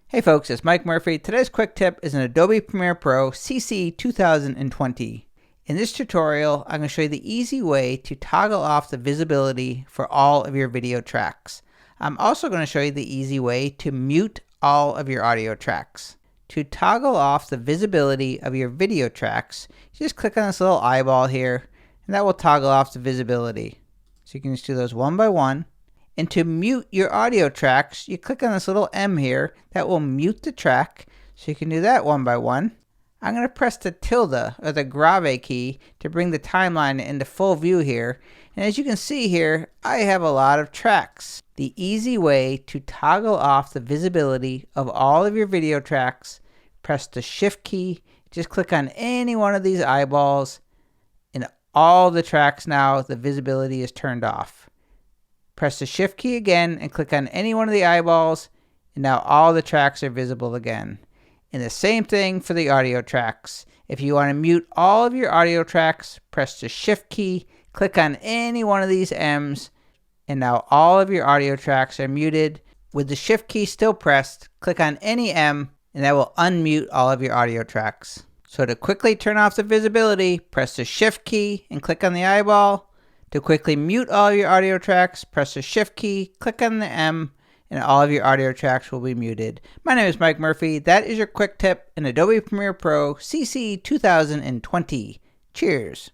Hey folks, it's Mike Murphy. Today's quick tip is an Adobe Premiere Pro CC 2020. In this tutorial, I'm going to show you the easy way to toggle off the visibility for all of your video tracks. I'm also going to show you the easy way to mute all of your audio tracks. To toggle off the visibility of your video tracks, you just click on this little eyeball here, and that will toggle off the visibility. So you can just do those one by one. And to mute your audio tracks, you click on this little M here that will mute the track. So you can do that one by one. I'm going to press the tilde or the grave key to bring the timeline into full view here. And as you can see here, I have a lot of tracks. The easy way to toggle off the visibility of all of your video tracks, press the Shift key, just click on any one of these eyeballs, and all the tracks now, the visibility is turned off. Press the Shift key again and click on any one of the eyeballs, and now all the tracks are visible again. And the same thing for the audio tracks. If you want to mute all of your audio tracks, press the Shift key, click on any one of these M's, and now all of your audio tracks are muted. With the Shift key still pressed, click on any M, and that will unmute all of your audio tracks. So to quickly turn off the visibility, press the Shift key and click on the eyeball. To quickly mute all your audio tracks, press the Shift key, click on the M, and all of your audio tracks will be muted. My name is Mike Murphy. That is your quick tip in Adobe Premiere Pro CC 2020. Cheers.